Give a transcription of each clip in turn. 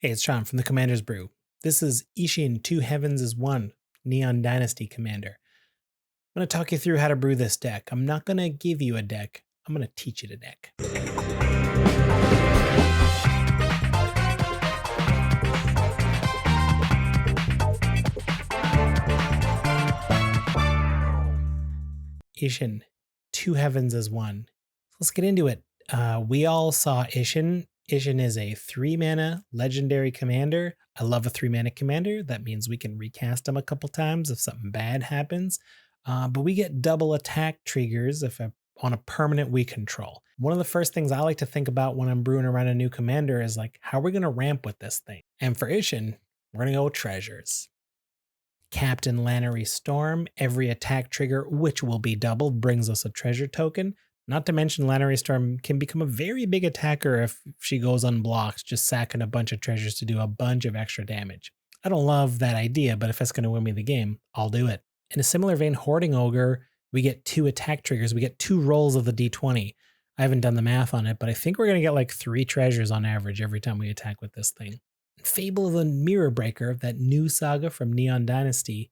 Hey, it's Sean from the Commander's Brew. This is Isshin, Two Heavens is One, Neon Dynasty Commander. I'm going to talk you through how to brew this deck. I'm not going to give you a deck, I'm going to teach you the deck. Isshin, Two Heavens is One. Let's get into it. We all saw Isshin. Isshin is a 3-mana legendary commander. I love a 3-mana commander. That means we can recast them a couple times if something bad happens. But we get double attack triggers on a permanent we control. One of the first things I like to think about when I'm brewing around a new commander is like, how are we going to ramp with this thing? And for Isshin, we're going to go with treasures. Captain Lannery Storm, every attack trigger, which will be doubled, brings us a treasure token. Not to mention Lannery Storm can become a very big attacker if she goes unblocked, just sacking a bunch of treasures to do a bunch of extra damage. I don't love that idea, but if it's going to win me the game, I'll do it. In a similar vein, Hoarding Ogre, we get 2 attack triggers. We get 2 rolls of the d20. I haven't done the math on it, but I think we're going to get like 3 treasures on average every time we attack with this thing. Fable of the Mirror Breaker, that new saga from Neon Dynasty,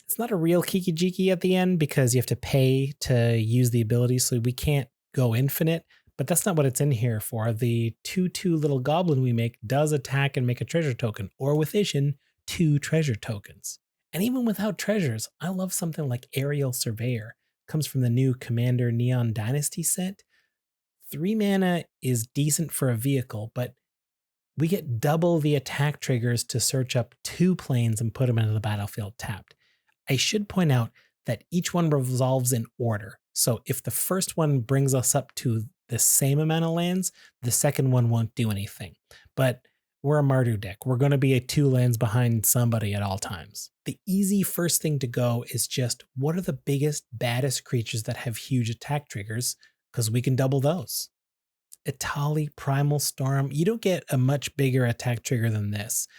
it's not a real Kiki-Jiki at the end because you have to pay to use the ability, so we can't go infinite, but that's not what it's in here for. The 2/2 little goblin we make does attack and make a treasure token, or with Isshin, 2 treasure tokens. And even without treasures, I love something like Aerial Surveyor. It comes from the new Commander Neon Dynasty set. 3 mana is decent for a vehicle, but we get double the attack triggers to search up 2 planes and put them into the battlefield tapped. I should point out that each one resolves in order. So if the first one brings us up to the same amount of lands, the second one won't do anything. But we're a Mardu deck. We're going to be 2 lands behind somebody at all times. The easy first thing to go is just, what are the biggest, baddest creatures that have huge attack triggers? Because we can double those. Etali, Primal Storm, you don't get a much bigger attack trigger than this.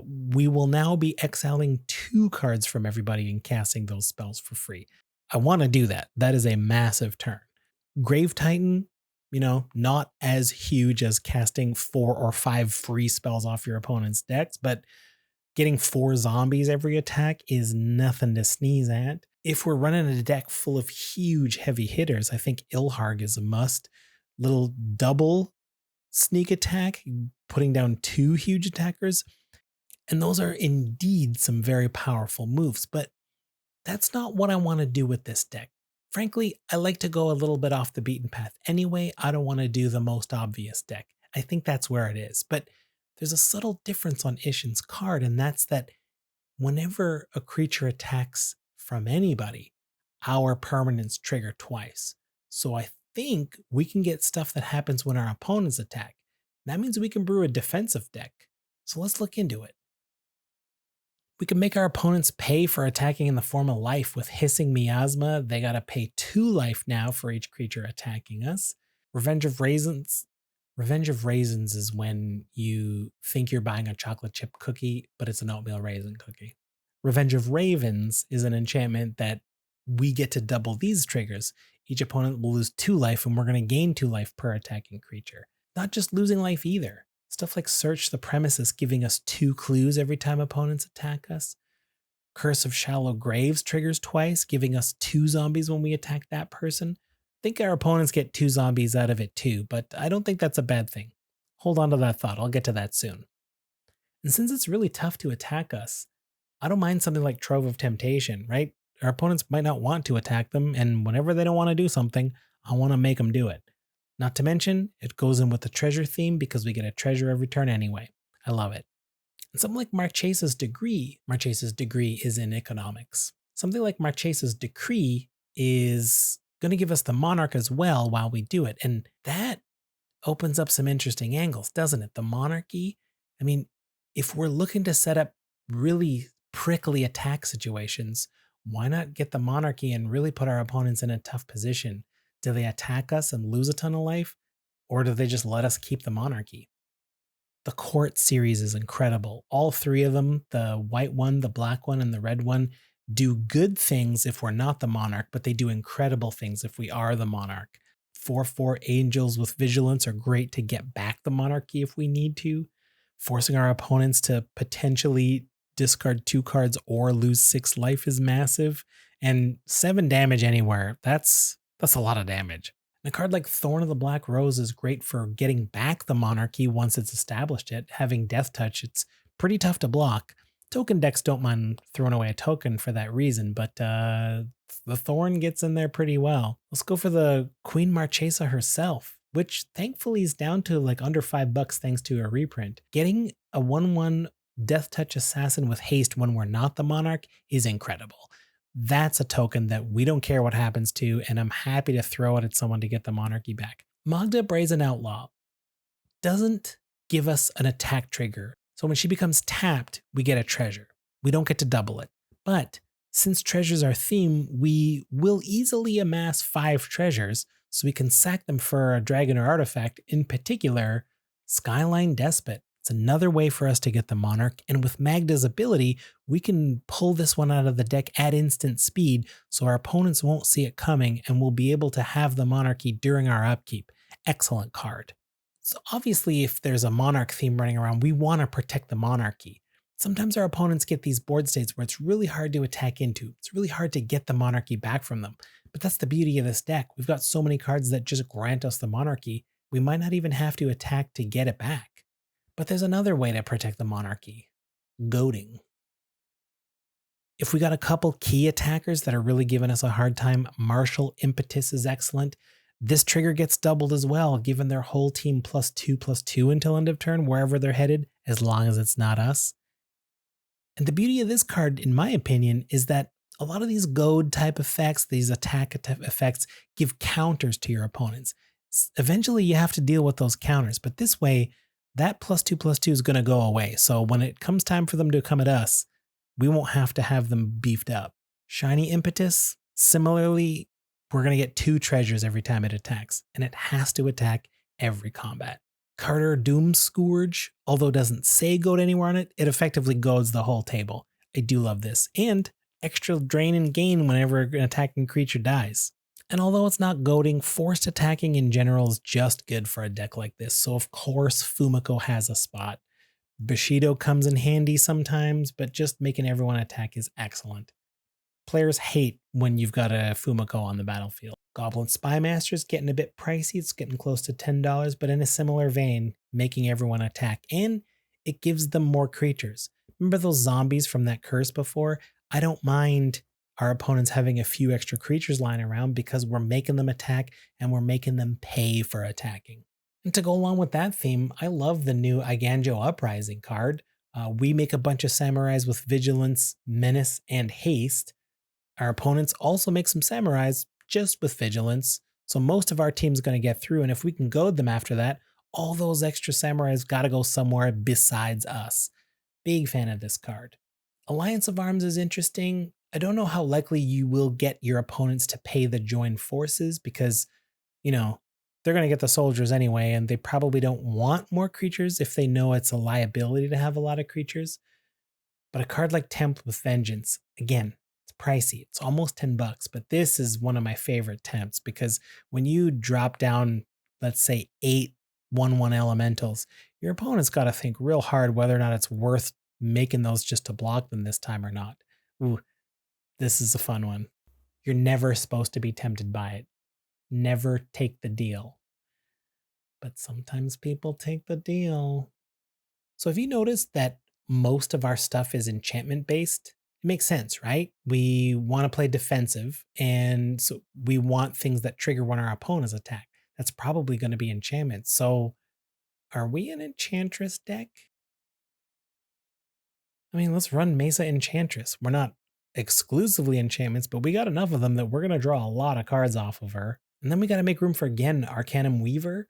We will now be exiling 2 cards from everybody and casting those spells for free. I want to do that. That is a massive turn. Grave Titan, not as huge as casting 4 or 5 free spells off your opponent's decks, but getting 4 zombies every attack is nothing to sneeze at. If we're running a deck full of huge heavy hitters, I think Ilharg is a must. Little double sneak attack, putting down 2 huge attackers. And those are indeed some very powerful moves, but that's not what I want to do with this deck. Frankly, I like to go a little bit off the beaten path anyway. I don't want to do the most obvious deck. I think that's where it is. But there's a subtle difference on Isshin's card, and that's that whenever a creature attacks from anybody, our permanents trigger twice. So I think we can get stuff that happens when our opponents attack. That means we can brew a defensive deck. So let's look into it. We can make our opponents pay for attacking in the form of life with Hissing Miasma. They gotta pay 2 life now for each creature attacking us. Revenge of Raisins. Revenge of Raisins is when you think you're buying a chocolate chip cookie, but it's an oatmeal raisin cookie. Revenge of Ravens is an enchantment that we get to double these triggers. Each opponent will lose 2 life, and we're going to gain 2 life per attacking creature. Not just losing life either. Stuff like Search the Premises, giving us 2 clues every time opponents attack us. Curse of Shallow Graves triggers twice, giving us 2 zombies when we attack that person. I think our opponents get 2 zombies out of it too, but I don't think that's a bad thing. Hold on to that thought, I'll get to that soon. And since it's really tough to attack us, I don't mind something like Trove of Temptation, right? Our opponents might not want to attack them, and whenever they don't want to do something, I want to make them do it. Not to mention, it goes in with the treasure theme because we get a treasure every turn anyway. I love it. And something like Marchesa's Degree is in economics. Something like Marchesa's Decree is going to give us the Monarch as well while we do it, and that opens up some interesting angles, doesn't it? The Monarchy, I mean, if we're looking to set up really prickly attack situations, why not get the Monarchy and really put our opponents in a tough position? Do they attack us and lose a ton of life? Or do they just let us keep the Monarchy? The Court series is incredible. All 3 of them, the white one, the black one, and the red one, do good things if we're not the Monarch, but they do incredible things if we are the Monarch. 4/4 Angels with Vigilance are great to get back the Monarchy if we need to. Forcing our opponents to potentially discard 2 cards or lose 6 life is massive. And 7 damage anywhere, that's a lot of damage. And a card like Thorn of the Black Rose is great for getting back the monarchy once it's established it. Having Death Touch, it's pretty tough to block. Token decks don't mind throwing away a token for that reason, but the Thorn gets in there pretty well. Let's go for the Queen Marchesa herself, which thankfully is down to like under $5 thanks to a reprint. Getting a 1/1 Death Touch Assassin with haste when we're not the Monarch is incredible. That's a token that we don't care what happens to, and I'm happy to throw it at someone to get the monarchy back. Magda Brazen Outlaw doesn't give us an attack trigger. So when she becomes tapped, we get a treasure. We don't get to double it. But since treasure's our theme, we will easily amass 5 treasures, so we can sack them for a dragon or artifact, in particular, Skyline Despot. It's another way for us to get the Monarch, and with Magda's ability, we can pull this one out of the deck at instant speed, so our opponents won't see it coming, and we'll be able to have the monarchy during our upkeep. Excellent card. So obviously, if there's a Monarch theme running around, we want to protect the monarchy. Sometimes our opponents get these board states where it's really hard to attack into. It's really hard to get the monarchy back from them. But that's the beauty of this deck. We've got so many cards that just grant us the monarchy, we might not even have to attack to get it back. But there's another way to protect the monarchy: goading. If we got a couple key attackers that are really giving us a hard time, Martial Impetus is excellent. This trigger gets doubled as well, giving their whole team +2/+2 until end of turn, wherever they're headed, as long as it's not us. And the beauty of this card, in my opinion, is that a lot of these goad type effects, these attack effects, give counters to your opponents. Eventually, you have to deal with those counters, but this way, that +2/+2 is going to go away. So when it comes time for them to come at us, we won't have to have them beefed up. Shiny Impetus, similarly, we're going to get 2 treasures every time it attacks, and it has to attack every combat. Carter Doom Scourge, although it doesn't say goad anywhere on it, it effectively goads the whole table. I do love this. And extra drain and gain whenever an attacking creature dies. And although it's not goading, forced attacking in general is just good for a deck like this. So of course Fumiko has a spot. Bushido comes in handy sometimes, but just making everyone attack is excellent. Players hate when you've got a Fumiko on the battlefield. Goblin Spymaster's getting a bit pricey. It's getting close to $10, but in a similar vein, making everyone attack. And it gives them more creatures. Remember those zombies from that curse before? I don't mind our opponents having a few extra creatures lying around because we're making them attack and we're making them pay for attacking. And to go along with that theme, I love the new Iganjo Uprising card. We make a bunch of samurais with vigilance, menace, and haste. Our opponents also make some samurais just with vigilance, so most of our team's going to get through, and if we can goad them after that, all those extra samurais got to go somewhere besides us. Big fan of this card. Alliance of Arms is interesting. I don't know how likely you will get your opponents to pay the joined forces because, they're going to get the soldiers anyway, and they probably don't want more creatures if they know it's a liability to have a lot of creatures. But a card like Tempt with Vengeance, again, it's pricey. It's almost $10, but this is one of my favorite tempts because when you drop down, let's say 8 1/1 elementals, your opponent's got to think real hard whether or not it's worth making those just to block them this time or not. Ooh, this is a fun one. You're never supposed to be tempted by it. Never take the deal. But sometimes people take the deal. So have you noticed that most of our stuff is enchantment based? It makes sense, right? We want to play defensive, and so we want things that trigger when our opponents attack. That's probably going to be enchantments. So are we an Enchantress deck? I mean, let's run Mesa Enchantress. We're not exclusively enchantments, but we got enough of them that we're going to draw a lot of cards off of her. And then we got to make room for, again, Arcanum Weaver.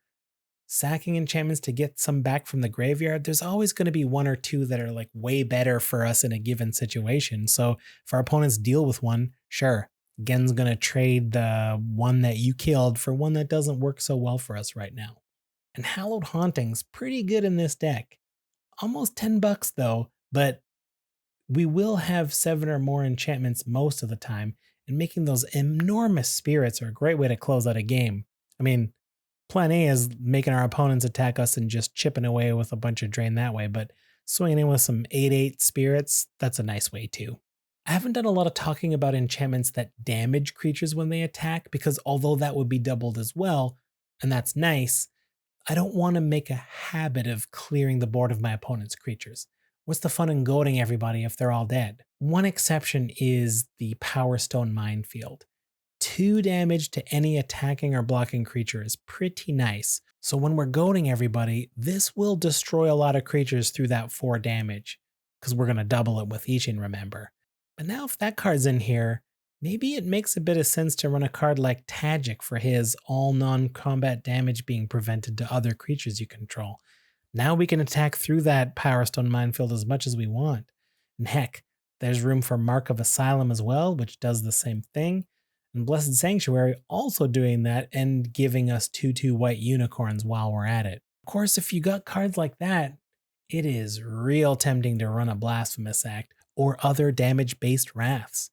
Sacking enchantments to get some back from the graveyard. There's always going to be 1 or 2 that are like way better for us in a given situation. So if our opponents deal with one, sure, Gen's going to trade the one that you killed for one that doesn't work so well for us right now. And Hallowed Haunting's pretty good in this deck. Almost $10 though, but we will have 7 or more enchantments most of the time, and making those enormous spirits are a great way to close out a game. I mean, Plan A is making our opponents attack us and just chipping away with a bunch of drain that way, but swinging in with some 8/8 spirits, that's a nice way too. I haven't done a lot of talking about enchantments that damage creatures when they attack, because although that would be doubled as well, and that's nice, I don't want to make a habit of clearing the board of my opponent's creatures. What's the fun in goading everybody if they're all dead? One exception is the Power Stone Minefield. 2 damage to any attacking or blocking creature is pretty nice. So when we're goading everybody, this will destroy a lot of creatures through that 4 damage, because we're going to double it with Isshin, remember. But now if that card's in here, maybe it makes a bit of sense to run a card like Tajic for his all non-combat damage being prevented to other creatures you control. Now we can attack through that Power Stone Minefield as much as we want. And heck, there's room for Mark of Asylum as well, which does the same thing. And Blessed Sanctuary also doing that and giving us 2/2 white unicorns while we're at it. Of course, if you got cards like that, it is real tempting to run a Blasphemous Act or other damage-based wraths.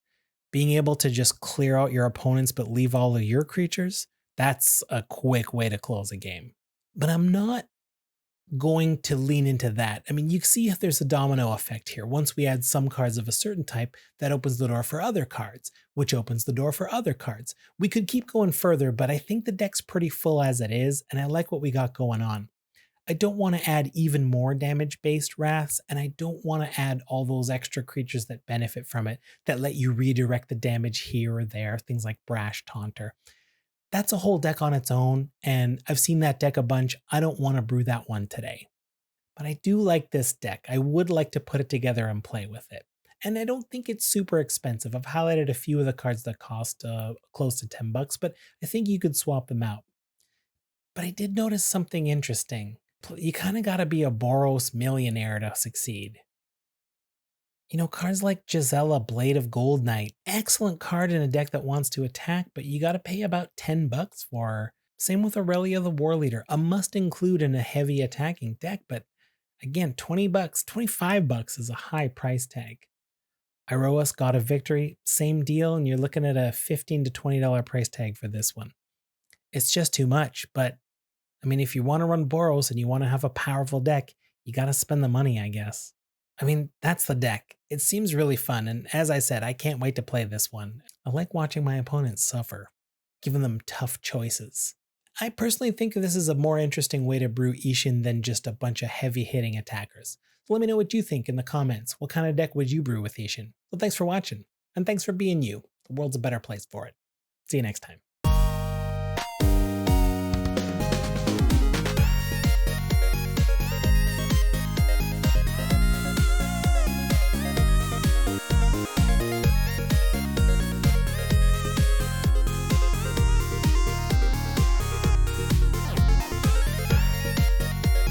Being able to just clear out your opponents but leave all of your creatures, that's a quick way to close a game. But I'm not going to lean into that. I mean, you see if there's a domino effect here. Once we add some cards of a certain type, that opens the door for other cards, which opens the door for other cards. We could keep going further, but I think the deck's pretty full as it is, and I like what we got going on. I don't want to add even more damage-based wraths, and I don't want to add all those extra creatures that benefit from it, that let you redirect the damage here or there, things like Brash Taunter. That's a whole deck on its own, and I've seen that deck a bunch. I don't want to brew that one today. But I do like this deck. I would like to put it together and play with it. And I don't think it's super expensive. I've highlighted a few of the cards that cost close to $10, but I think you could swap them out. But I did notice something interesting. You kind of got to be a Boros Millionaire to succeed. You know, cards like Gisela, Blade of Gold Knight, excellent card in a deck that wants to attack, but you got to pay about $10 for her. Same with Aurelia the War Leader, a must include in a heavy attacking deck, but again, $20, $25 is a high price tag. Iroas, God of Victory, same deal, and you're looking at a $15 to $20 price tag for this one. It's just too much, but I mean, if you want to run Boros and you want to have a powerful deck, you got to spend the money, I guess. I mean, that's the deck. It seems really fun, and as I said, I can't wait to play this one. I like watching my opponents suffer, giving them tough choices. I personally think this is a more interesting way to brew Isshin than just a bunch of heavy-hitting attackers. So let me know what you think in the comments. What kind of deck would you brew with Isshin? Well, thanks for watching, and thanks for being you. The world's a better place for it. See you next time.